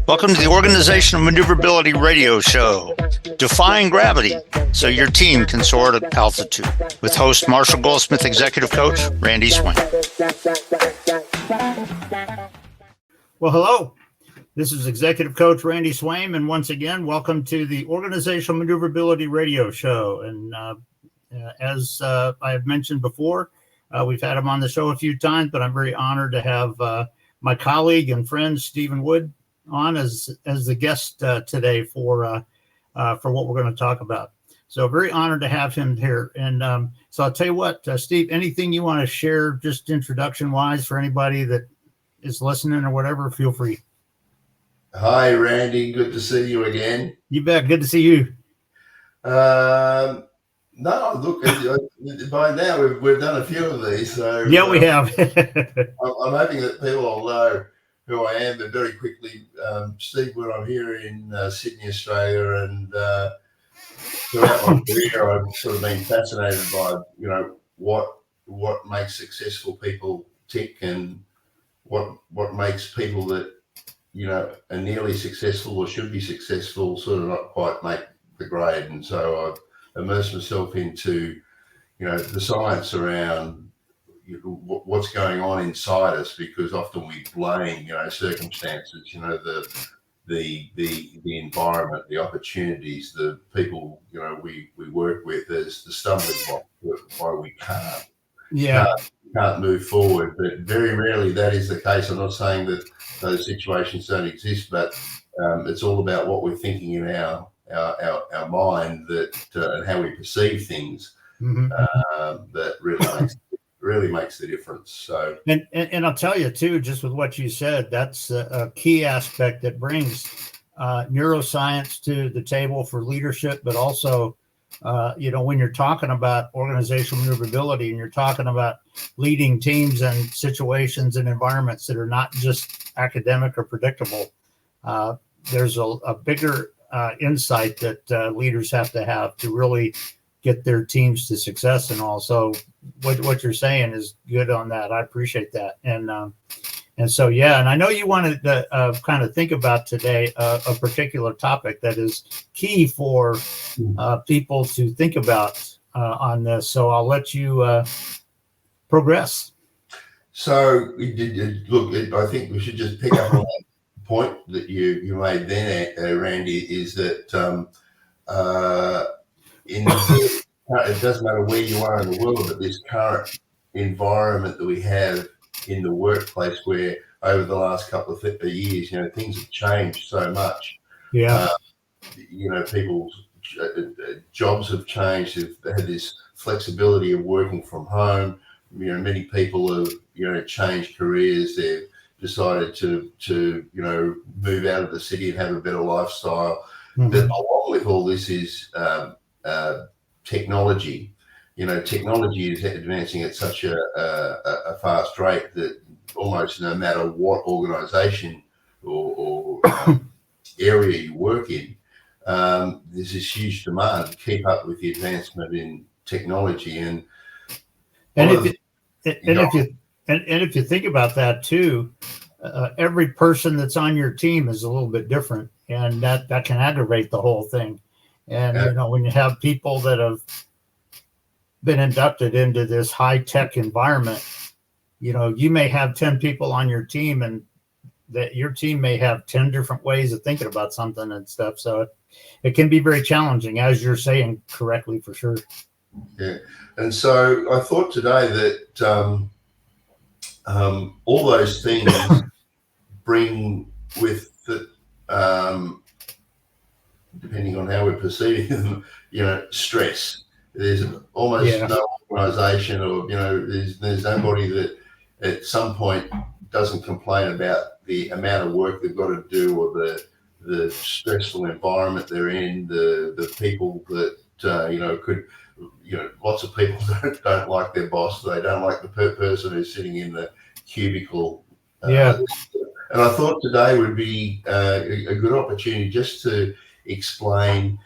Welcome to the Organizational Maneuverability Radio Show, Defying Gravity so your team can soar at altitude, with host Marshall Goldsmith, Executive Coach Randy Swaim. Well, hello. This is Executive Coach Randy Swaim, and once again, welcome to the Organizational Maneuverability Radio Show. And as I have mentioned before, we've had him on the show a few times, but I'm very honored to have my colleague and friend Stephen Wood on as the guest today for what we're going to talk about. So very honored to have him here. And so I'll tell you what, Steve, anything you want to share, just introduction-wise, for anybody that is listening or whatever, feel free. Hi, Randy. Good to see you again. You bet. Good to see you. No, look, by now we've done a few of these. So yeah, we have. I'm hoping that people will know who I am, but very quickly, Steve Wood, I'm here in Sydney, Australia, and throughout my career, I've sort of been fascinated by, what makes successful people tick, and what makes people that are nearly successful or should be successful sort of not quite make the grade. And so I've immersed myself into, the science around what's going on inside us, because often we blame, circumstances, the environment, the opportunities, the people, we work with as the stumbling block why we can't move forward. But very rarely that is the case. I'm not saying that those situations don't exist, but it's all about what we're thinking in our mind, and how we perceive things, that really makes the difference. So and I'll tell you too, just with what you said, that's a key aspect that brings neuroscience to the table for leadership, but also when you're talking about organizational maneuverability and you're talking about leading teams and situations and environments that are not just academic or predictable, there's a bigger insight that leaders have to really get their teams to success. And also what you're saying is good on that. I appreciate that. And so, yeah, and I know you wanted to kind of think about today a particular topic that is key for people to think about on this. So I'll let you progress. So, look, I think we should just pick up on that point that you made then, Randy, is that it doesn't matter where you are in the world, but this current environment that we have in the workplace, where over the last couple of years, things have changed so much. Yeah. People's jobs have changed. They've had this flexibility of working from home. Many people have, changed careers. They've decided to move out of the city and have a better lifestyle. But along with all this is technology. Technology is advancing at such a fast rate that almost no matter what organization or area you work in, there's this huge demand to keep up with the advancement in technology. And if you think about that too, every person that's on your team is a little bit different, and that can aggravate the whole thing. And when you have people that have been inducted into this high-tech environment, you may have 10 people on your team, and that your team may have 10 different ways of thinking about something and stuff. So it can be very challenging, as you're saying correctly, for sure. Yeah. And so I thought today that all those things bring with the, depending on how we're perceiving them, stress. There's almost no organization, or there's nobody that at some point doesn't complain about the amount of work they've got to do, or the stressful environment they're in, the people that could, lots of people don't like their boss. They don't like the person who's sitting in the cubicle. And I thought today would be a good opportunity just to explain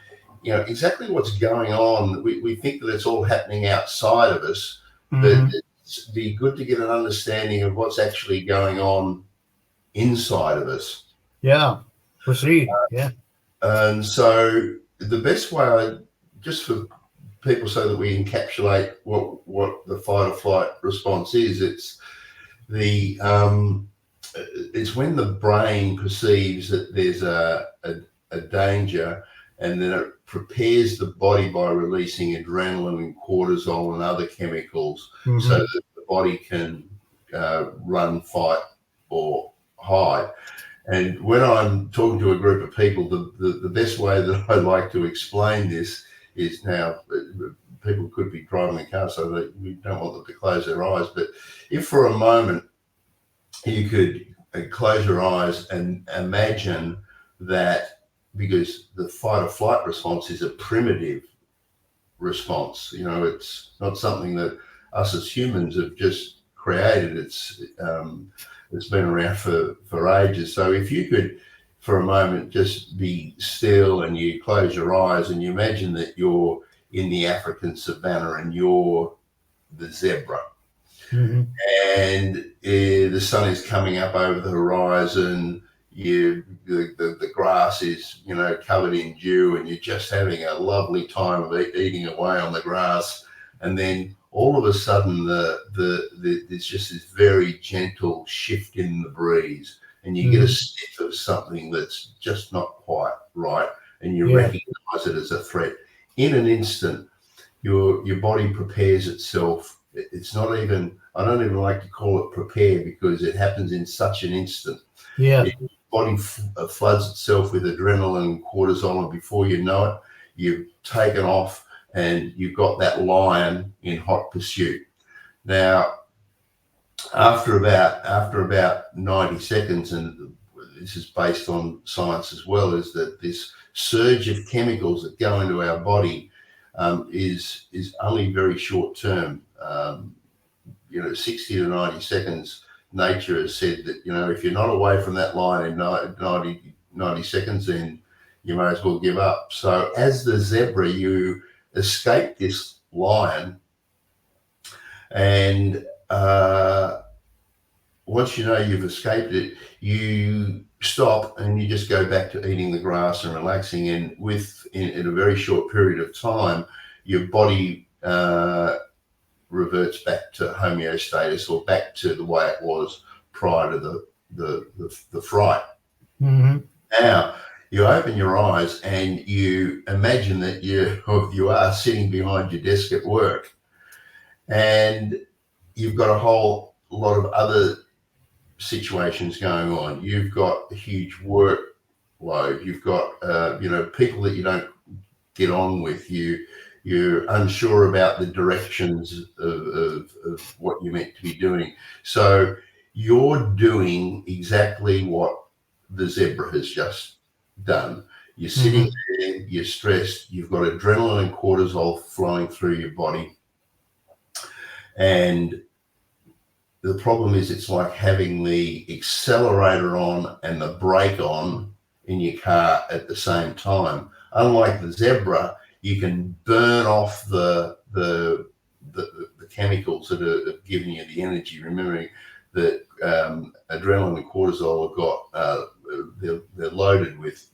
exactly what's going on. We think that it's all happening outside of us, but it'd be good to get an understanding of what's actually going on inside of us. Yeah. Proceed. Yeah. And so the best way, just for people so that we encapsulate what the fight or flight response is, it's when the brain perceives that there's a danger, and then it prepares the body by releasing adrenaline and cortisol and other chemicals, so that the body can run, fight, or hide. And when I'm talking to a group of people, the best way that I like to explain this is, now people could be driving a car, so that we don't want them to close their eyes. But if for a moment you could close your eyes and imagine that, because the fight or flight response is a primitive response. It's not something that us as humans have just created. It's been around for ages. So if you could, for a moment, just be still and you close your eyes and you imagine that you're in the African savannah and you're the zebra. And the sun is coming up over the horizon. The grass is covered in dew, and you're just having a lovely time of eating away on the grass. And then all of a sudden, there's just this very gentle shift in the breeze, and you get a sniff of something that's just not quite right, and you recognize it as a threat. In an instant, your body prepares itself. It's not even, I don't even like to call it prepare, because it happens in such an instant. Yeah. Your body floods itself with adrenaline and cortisol, and before you know it, you've taken off and you've got that lion in hot pursuit. Now, after about 90 seconds, and this is based on science as well, is that this surge of chemicals that go into our body is only very short term. 60 to 90 seconds, nature has said that, if you're not away from that line in 90 seconds, then you may as well give up. So as the zebra, you escape this lion, and once you know you've escaped it, you stop and you just go back to eating the grass and relaxing. And in a very short period of time, your body reverts back to homeostasis, or back to the way it was prior to the fright. Now you open your eyes and you imagine that you are sitting behind your desk at work, and you've got a whole lot of other situations going on. You've got a huge workload. You've got people that you don't get on with. You're unsure about the directions of what you're meant to be doing. So you're doing exactly what the zebra has just done. You're sitting there, you're stressed, you've got adrenaline and cortisol flowing through your body. And the problem is, it's like having the accelerator on and the brake on in your car at the same time. Unlike the zebra, you can burn off the chemicals that are giving you the energy. Remembering that adrenaline and cortisol have got they're loaded with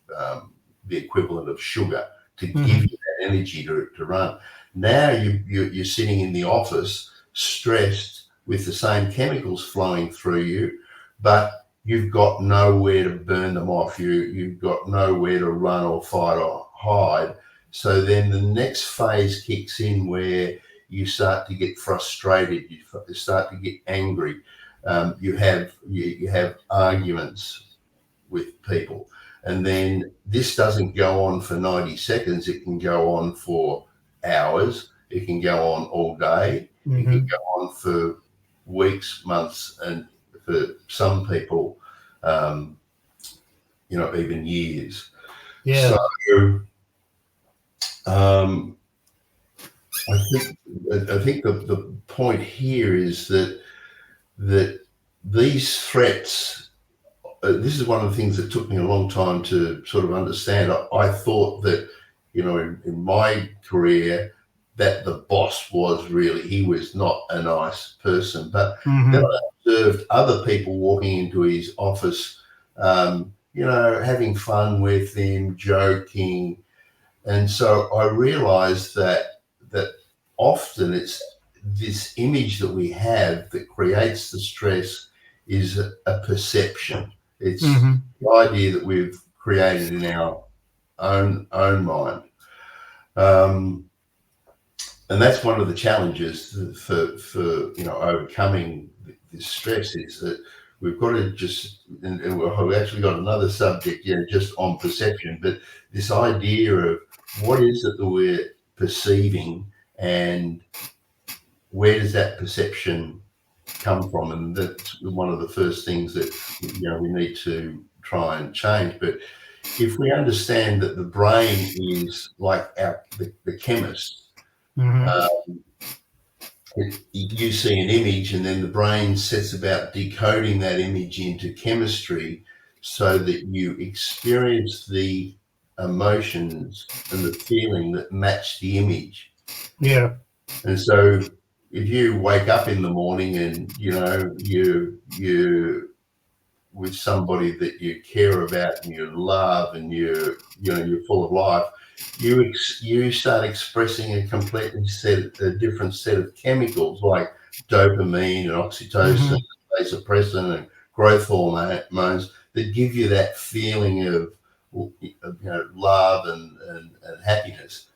the equivalent of sugar to give you that energy to run. Now you're sitting in the office, stressed, with the same chemicals flowing through you, but you've got nowhere to burn them off. You've got nowhere to run or fight or hide. So then the next phase kicks in, where you start to get frustrated, you start to get angry. You have arguments with people, and then this doesn't go on for 90 seconds. It can go on for hours. It can go on all day. It can go on for weeks, months, and for some people, even years. Yeah. So I think the point here is that these threats. This is one of the things that took me a long time to sort of understand. I thought that, in my career, that the boss he was not a nice person. But Mm-hmm. then I observed other people walking into his office, having fun with him, joking. And so I realized that often it's this image that we have that creates the stress is a perception. It's the idea that we've created in our own mind. And that's one of the challenges for overcoming this stress, is that we've got to and we've actually got another subject, just on perception, but this idea of what is it that we're perceiving and where does that perception come from? And that's one of the first things that we need to try and change. But if we understand that the brain is like the chemist, you see an image and then the brain sets about decoding that image into chemistry so that you experience the emotions and the feeling that match the image. Yeah. And so if you wake up in the morning and you're with somebody that you care about and you love and you're full of life, you start expressing a different set of chemicals like dopamine and oxytocin, vasopressin and growth hormones that give you that feeling of love and happiness.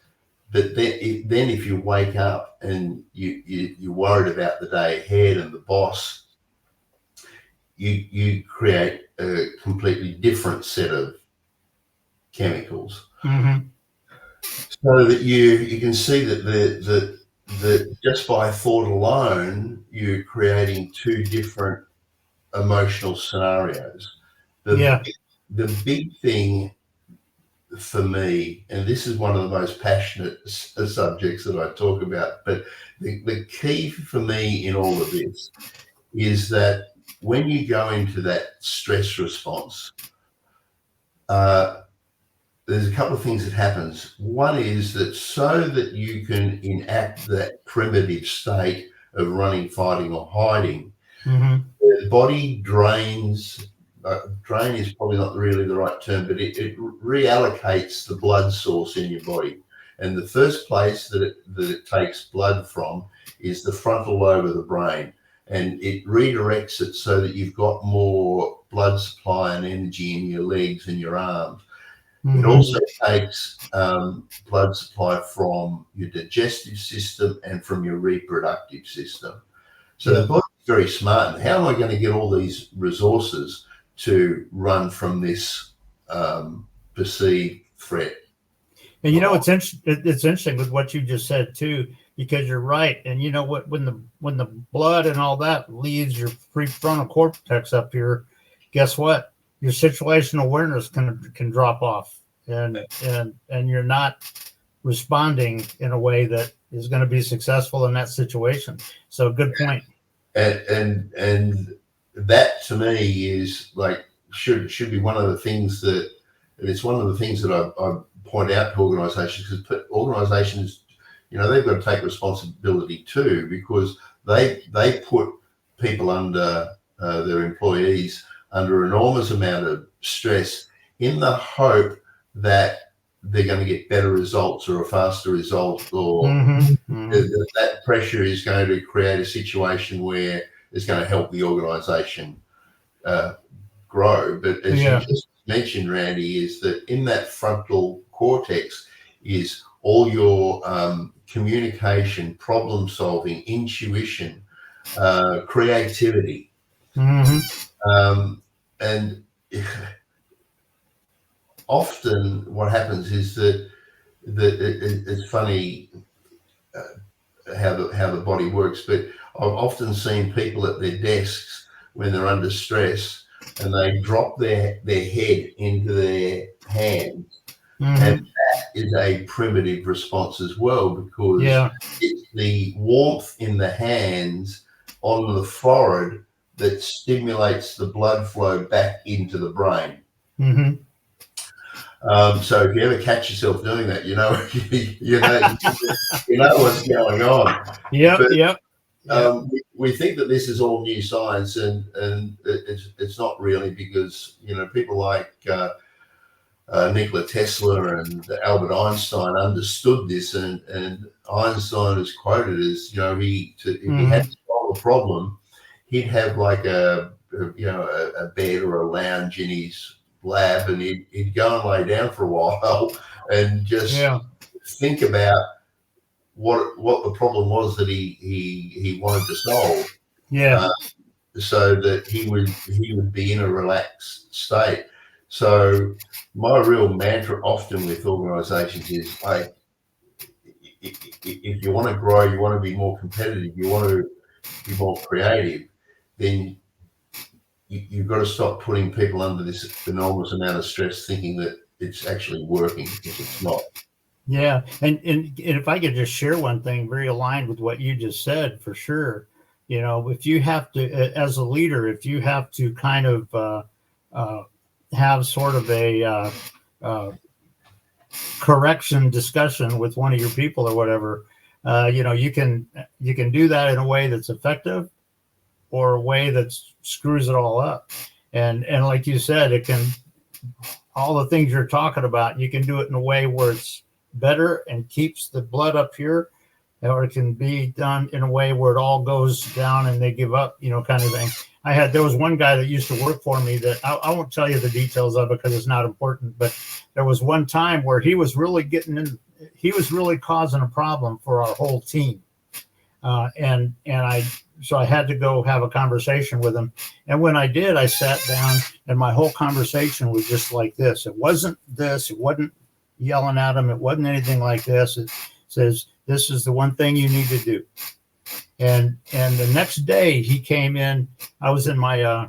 But then if you wake up and you're worried about the day ahead and the boss, you create a completely different set of chemicals. So that you can see that just by thought alone, you're creating two different emotional scenarios. The big thing for me, and this is one of the most passionate subjects that I talk about, but the key for me in all of this is that when you go into that stress response, there's a couple of things that happens. One is that so that you can enact that primitive state of running, fighting, or hiding, the body drains. Drain is probably not really the right term, but it reallocates the blood source in your body. And the first place that it takes blood from is the frontal lobe of the brain. And it redirects it so that you've got more blood supply and energy in your legs and your arms. It also takes blood supply from your digestive system and from your reproductive system. So the body's very smart. And how am I going to get all these resources to run from this perceived threat? And it's interesting with what you just said too, because you're right. And you know what, when the blood and all that leaves your prefrontal cortex up here, guess what? Your situational awareness can drop off, and you're not responding in a way that is going to be successful in that situation. So good point. And that to me is like should be one of the things that, and it's one of the things that I point out to organisations, because organisations, they've got to take responsibility too, because they put people under their employees under enormous amount of stress in the hope that they're going to get better results or a faster result, or that pressure is going to create a situation where it's going to help the organisation grow. But as you just mentioned, Randy, is that in that frontal cortex is all your communication, problem solving, intuition, creativity. And often what happens is that it's funny how the body works, but I've often seen people at their desks when they're under stress and they drop their head into their hands. And that is a primitive response as well, because it's the warmth in the hands on the forehead that stimulates the blood flow back into the brain. So if you ever catch yourself doing that, you know you know what's going on. Yep. We think that this is all new science, and it's not really, because people like Nikola Tesla and Albert Einstein understood this, and Einstein is quoted as, if he had to solve a problem, he'd have like a bed or a lounge in his lab, and he'd go and lay down for a while and just think about what the problem was that he wanted to solve. So that he would be in a relaxed state. So my real mantra often with organizations is, if you want to grow, you want to be more competitive, you want to be more creative, then you've got to stop putting people under this enormous amount of stress, thinking that it's actually working, because it's not. Yeah. And if I could just share one thing very aligned with what you just said, for sure, if you have to, as a leader, if you have to kind of have sort of a correction discussion with one of your people or whatever, you can do that in a way that's effective, or a way that screws it all up. And like you said, it can, all the things you're talking about, you can do it in a way where it's better and keeps the blood up here, or it can be done in a way where it all goes down and they give up, kind of thing. There was one guy that used to work for me that I won't tell you the details of it because it's not important, but there was one time where he was really causing a problem for our whole team. So I had to go have a conversation with him. And when I did, I sat down, and my whole conversation was just like this. It wasn't this, it wasn't yelling at him, it wasn't anything like this. It says, this is the one thing you need to do. And the next day he came in, I was in my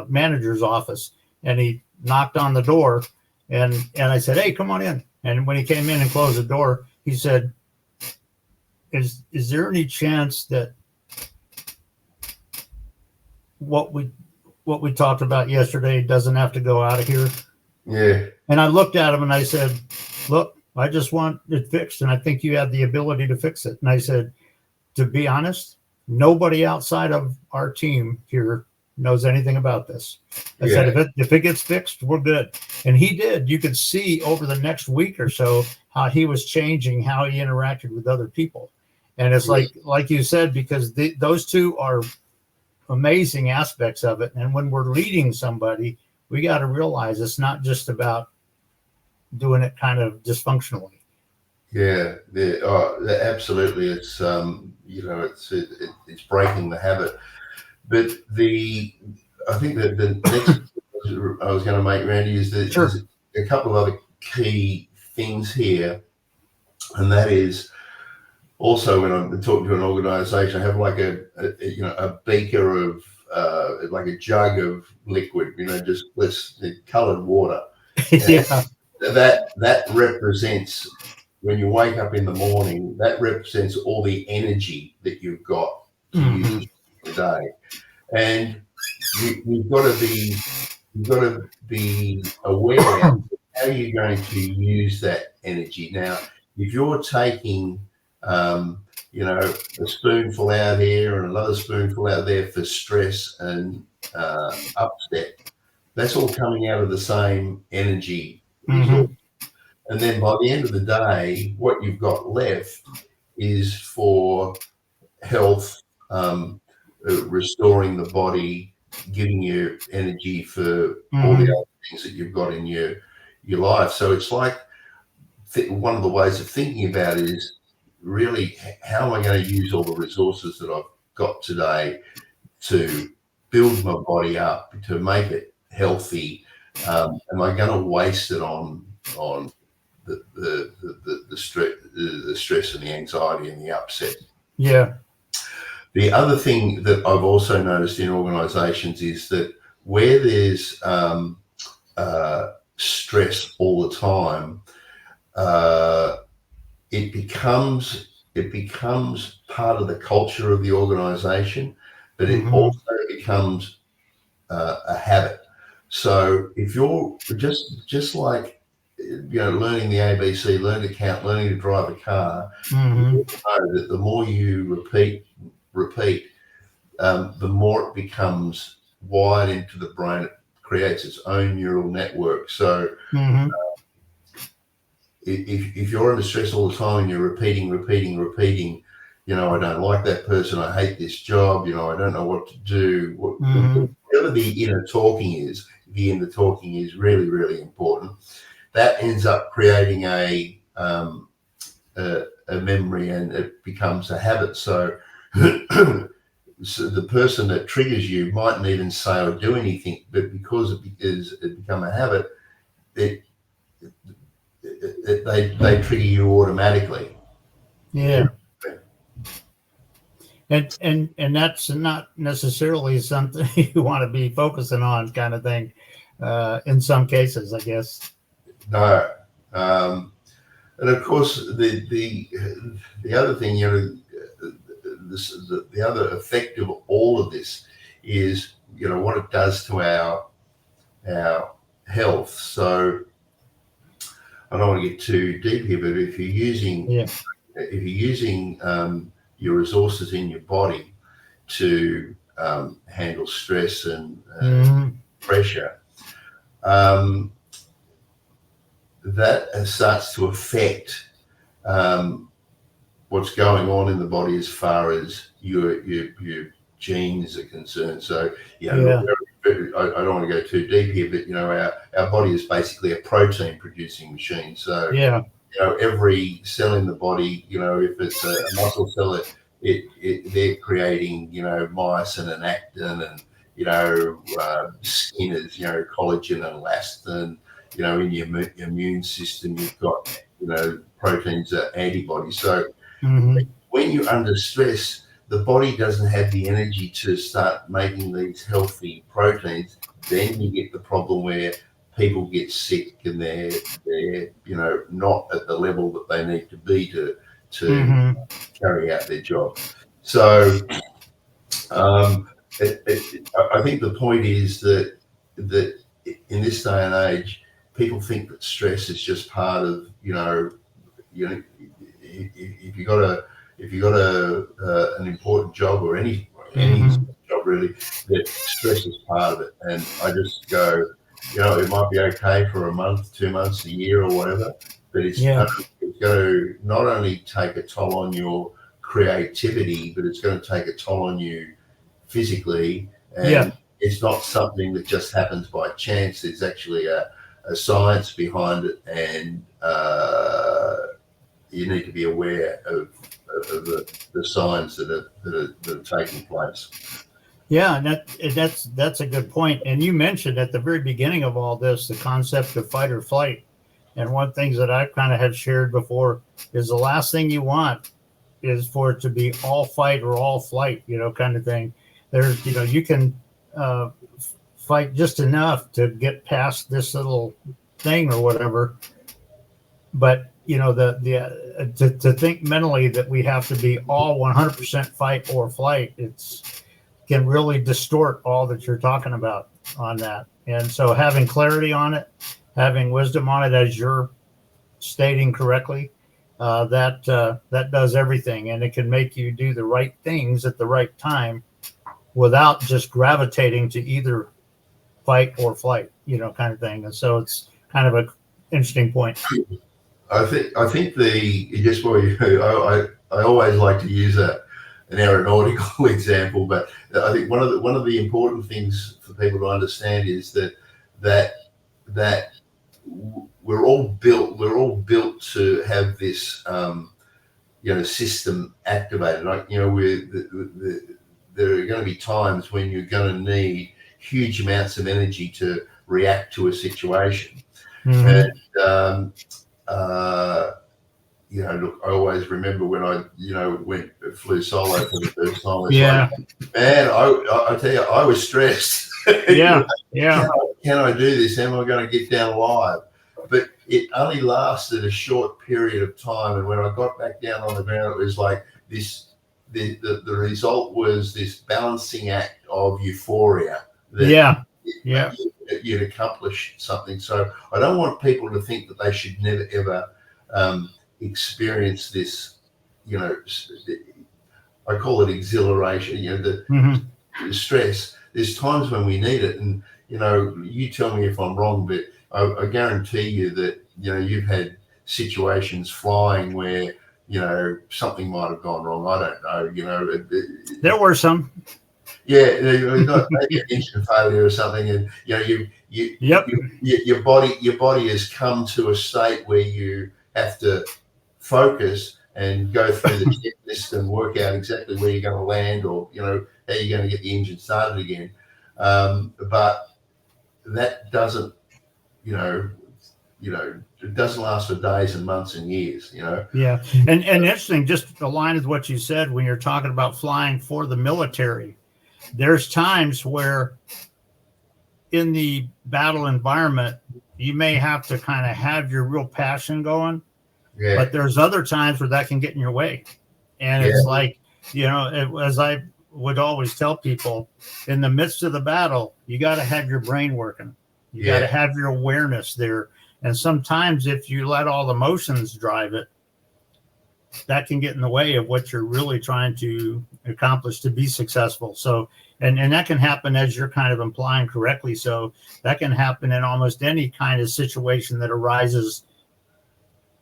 manager's office, and he knocked on the door, and I said, hey, come on in. And when he came in and closed the door, he said, is there any chance that what we talked about yesterday doesn't have to go out of here? Yeah. And I looked at him and I said, look, I just want it fixed, and I think you have the ability to fix it. And I said, to be honest, nobody outside of our team here knows anything about this. I said, if it gets fixed, we're good. And he did. You could see over the next week or so how he was changing, how he interacted with other people. And it's like you said, because those two are amazing aspects of it. And when we're leading somebody, we got to realize it's not just about doing it kind of dysfunctionally. Yeah, absolutely. It's it's breaking the habit. But I think that the next I was going to make, Randy, is that there's a couple of other key things here, and that is also when I'm talking to an organisation, I have like a beaker of like a jug of liquid, just coloured water. That represents, when you wake up in the morning, that represents all the energy that you've got to use the day. And you've got to be aware of how you're going to use that energy. Now, if you're taking a spoonful out here and another spoonful out there for stress and upset, that's all coming out of the same energy. And then by the end of the day, what you've got left is for health, restoring the body, giving you energy for all the other things that you've got in your life. So it's like one of the ways of thinking about it is really, how am I going to use all the resources that I've got today to build my body up, to make it healthy? Am I going to waste it on the stress and the anxiety and the upset? Yeah. The other thing that I've also noticed in organisations is that where there's stress all the time, it becomes part of the culture of the organisation, but it also becomes a habit. So if you're just like learning the ABC, learning to count, learning to drive a car. Mm-hmm. You know that the more you repeat, the more it becomes wired into the brain. It creates its own neural network. So Mm-hmm. if you're under stress all the time and you're repeating, I don't like that person, I hate this job, I don't know what to do. Whatever the inner talking is, the inner talking is really, really important. That ends up creating a memory, and it becomes a habit. So, so the person that triggers you mightn't even say or do anything, but because it become a habit, they trigger you automatically. Yeah. And that's not necessarily something you want to be focusing on, kind of thing, in some cases, I guess. No. And of course, the other thing, the other effect of all of this is, what it does to our health. So I don't want to get too deep here, but if you're using your resources in your body to handle stress and pressure, that starts to affect what's going on in the body as far as your genes are concerned. So, I don't want to go too deep here, but our body is basically a protein producing machine. So every cell in the body, if it's a muscle cell, they're creating myosin and actin, and skin is collagen and elastin. In your immune system, you've got proteins are antibodies. So when you're under stress, the body doesn't have the energy to start making these healthy proteins. Then you get the problem where people get sick and they're not at the level that they need to be to carry out their job. So I think the point is that in this day and age, people think that stress is just part of if you got an important job or any job really, that stress is part of it. And I just go, it might be okay for a month, 2 months, a year, or whatever, but it's going to not only take a toll on your creativity, but it's going to take a toll on you physically. And it's not something that just happens by chance. There's actually a science behind it, and you need to be aware of the signs that are taking place. Yeah, and that's a good point. And you mentioned at the very beginning of all this the concept of fight or flight. And one thing that I kind of have shared before is the last thing you want is for it to be all fight or all flight, kind of thing. There's, you can fight just enough to get past this little thing or whatever, but to think mentally that we have to be all 100% fight or flight, can really distort all that you're talking about on that. And so having clarity on it, having wisdom on it, as you're stating correctly, that does everything, and it can make you do the right things at the right time without just gravitating to either fight or flight, kind of thing. And so it's kind of an interesting point. I think I always like to use an aeronautical example, but I think one of the important things for people to understand is that we're all built to have this system activated. Like there are going to be times when you're going to need huge amounts of energy to react to a situation. And look, I always remember when I flew solo for the first time. Like, man, I tell you, I was stressed. Can I do this? Am I going to get down alive? But it only lasted a short period of time, and when I got back down on the ground, it was like this. The result was this balancing act of euphoria. Yeah. You'd accomplish something. So I don't want people to think that they should never ever experience this. I call it exhilaration. The stress. There's times when we need it, and you tell me if I'm wrong, but I guarantee you that you've had situations flying where something might have gone wrong. I don't know. There were some. Yeah, you got maybe an engine failure or something, and your body has come to a state where you have to focus and go through the checklist and work out exactly where you're going to land, or how you're going to get the engine started again. But that doesn't, it doesn't last for days and months and years. Yeah, and interesting, just aligned with what you said when you're talking about flying for the military. There's times where in the battle environment, you may have to kind of have your real passion going, but there's other times where that can get in your way. And it's like, as I would always tell people, in the midst of the battle, you got to have your brain working. You got to have your awareness there. And sometimes if you let all the emotions drive it, that can get in the way of what you're really trying to accomplish to be successful. So, and that can happen, as you're kind of implying correctly. So that can happen in almost any kind of situation that arises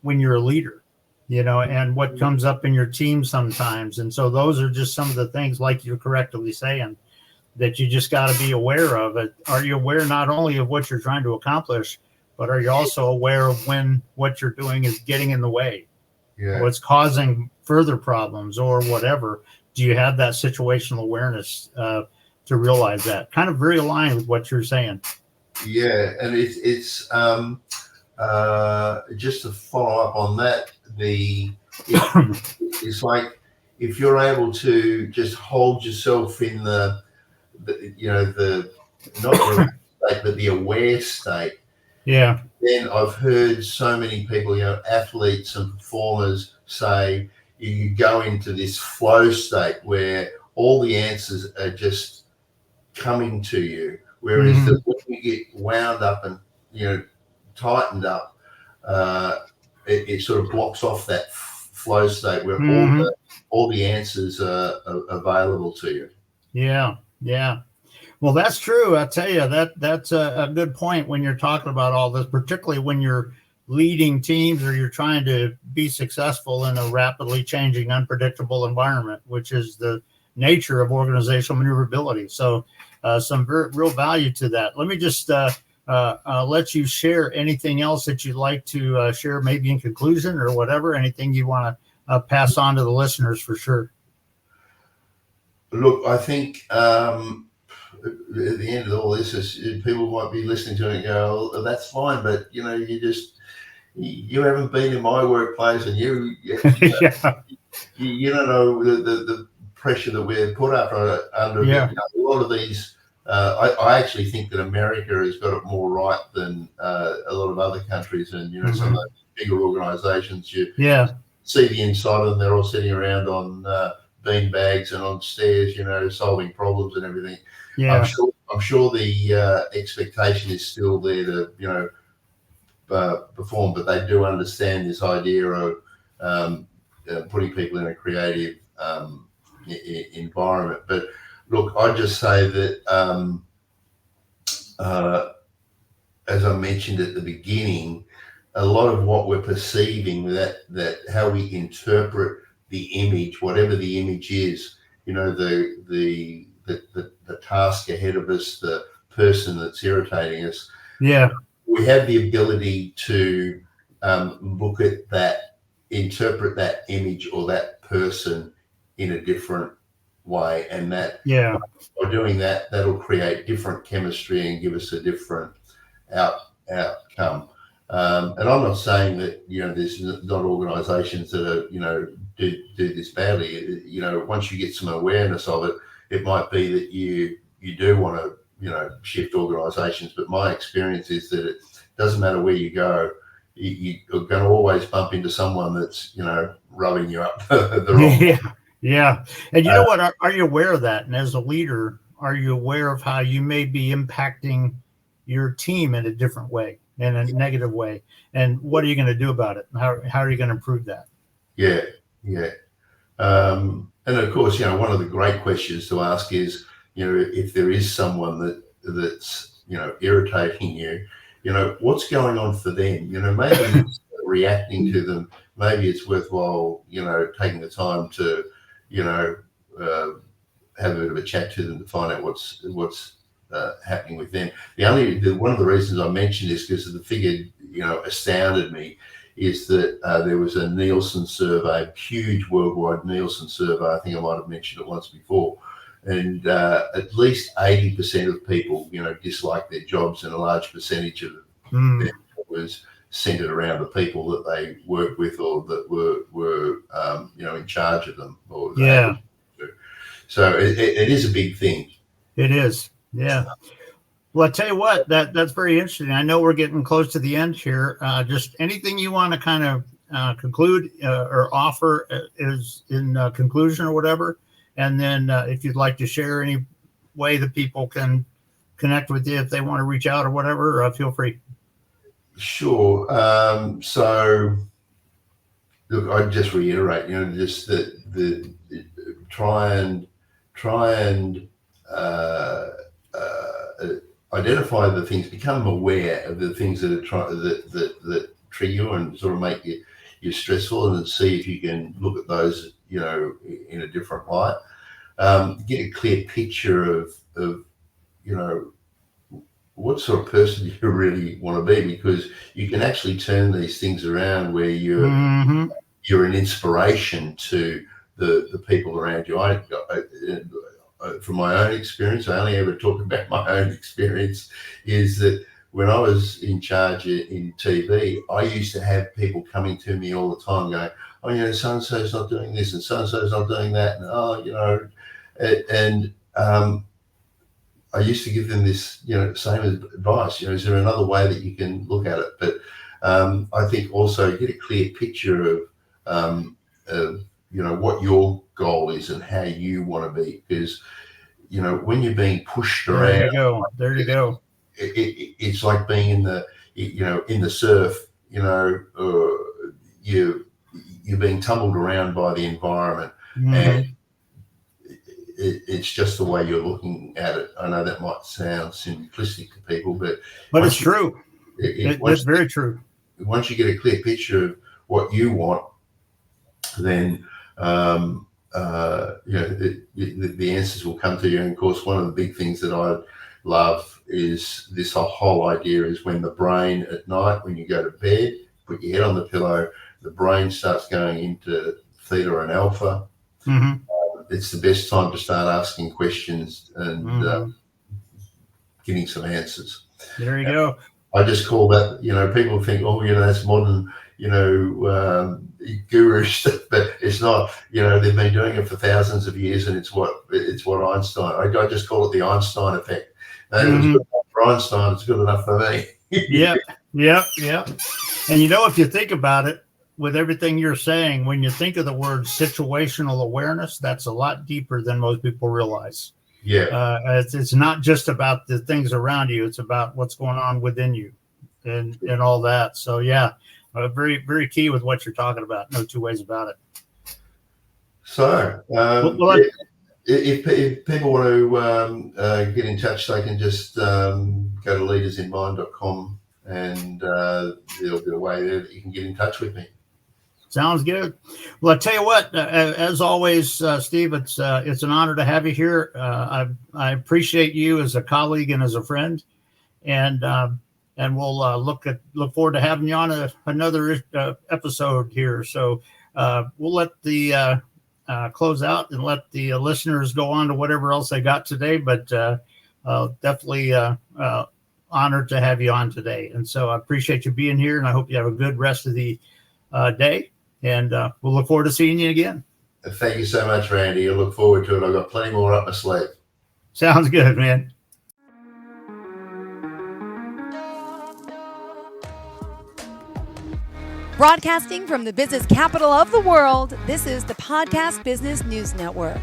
when you're a leader, and what comes up in your team sometimes. And so those are just some of the things, like you're correctly saying, that you just got to be aware of it. Are you aware not only of what you're trying to accomplish, but are you also aware of when what you're doing is getting in the way? What's causing further problems or whatever? Do you have that situational awareness to realize that? Kind of very aligned with what you're saying. Yeah, and it's just to follow up on that, it's like if you're able to just hold yourself in the not the state, but the aware state. Yeah. Then I've heard so many people, athletes and performers say you go into this flow state where all the answers are just coming to you. Whereas when you get wound up and, tightened up, it sort of blocks off that flow state where all the answers are available to you. Yeah. Yeah. Well, that's true. I tell you, that's a good point when you're talking about all this, particularly when you're leading teams or you're trying to be successful in a rapidly changing, unpredictable environment, which is the nature of organizational maneuverability. So some real value to that. Let me just let you share anything else that you'd like to share, maybe in conclusion or whatever, anything you want to pass on to the listeners for sure. Look, I think at the end of all this is people might be listening to it and go, oh, that's fine, but you haven't been in my workplace, and you don't know the pressure that we're put under. A lot of these, I actually think that America has got it more right than a lot of other countries, and some of the bigger organisations. You see the inside of them; they're all sitting around on bean bags and on stairs, solving problems and everything. Yeah. I'm sure the expectation is still there to, perform, but they do understand this idea of putting people in a creative environment. But look, I just say that, as I mentioned at the beginning, a lot of what we're perceiving, that how we interpret the image, whatever the image is, the task ahead of us, the person that's irritating us. Yeah, we have the ability to look at that, interpret that image or that person in a different way, and that by doing that, that'll create different chemistry and give us a different outcome. And I'm not saying that there's not organisations that are do this badly. Once you get some awareness of it, it might be that you do want to shift organisations. But my experience is that it doesn't matter where you go, you're going to always bump into someone that's rubbing you up the wrong way. Yeah. And you know what? Are you aware of that? And as a leader, are you aware of how you may be impacting your team in a different way, in a negative way? And what are you going to do about it? How are you going to improve that? Yeah. And of course, one of the great questions to ask is, if there is someone that's, irritating you, what's going on for them? Maybe instead of reacting to them, maybe it's worthwhile, taking the time to, have a bit of a chat to them to find out what's happening with them. One of the reasons I mentioned this, because the figure, astounded me, is that there was a Nielsen survey, huge worldwide Nielsen survey. I think I might have mentioned it once before. And at least 80% of people, dislike their jobs, and a large percentage of them was centered around the people that they work with or that were in charge of them. So it is a big thing. It is. Yeah. Well, I tell you what, that's very interesting. I know we're getting close to the end here. Just anything you want to kind of conclude or offer is in conclusion or whatever. And then if you'd like to share any way that people can connect with you if they want to reach out or whatever, feel free. Sure. So, look, I'd just reiterate, just the try and identify the things, become aware of the things that that trigger you and sort of make you stressful, and then see if you can look at those, in a different light. Get a clear picture of what sort of person you really want to be, because you can actually turn these things around where you're an inspiration to the people around you. From my own experience, I only ever talk about my own experience, is that when I was in charge in TV, I used to have people coming to me all the time going, oh, so-and-so's not doing this and so-and-so's not doing that. And, I used to give them this, same advice, is there another way that you can look at it? But I think also get a clear picture of what your goal is and how you want to be, because, when you're being pushed around, there you go. It's like being in the surf, you're being tumbled around by the environment, and it's just the way you're looking at it. I know that might sound simplistic to people, but it's true. It's very true. Once you get a clear picture of what you want, then the answers will come to you. And of course, one of the big things that I love is this whole idea is when the brain at night, when you go to bed, put your head on the pillow, the brain starts going into theta and alpha. It's the best time to start asking questions and getting some answers. There you go. I just call that, people think, that's modern, guru stuff, but it's not. They've been doing it for thousands of years, and it's what Einstein. I just call it the Einstein effect. It was good enough for Einstein. It's good enough for me. Yeah. And if you think about it, with everything you're saying, when you think of the word situational awareness, that's a lot deeper than most people realize. Yeah. It's not just about the things around you. It's about what's going on within you and all that. So, very, very key with what you're talking about. No two ways about it. So, if people want to get in touch, they can just go to leadersinmind.com, and there'll be a way there that you can get in touch with me. Sounds good. Well, I tell you what, as always, Steve, it's an honor to have you here. I appreciate you as a colleague and as a friend, and we'll look forward to having you on another episode here. So we'll let the close out and let the listeners go on to whatever else they got today. But definitely honored to have you on today, and so I appreciate you being here, and I hope you have a good rest of the day. And we'll look forward to seeing you again. Thank you so much, Randy. I look forward to it. I've got plenty more up my sleeve. Sounds good, man. Broadcasting from the business capital of the world, this is the Podcast Business News Network.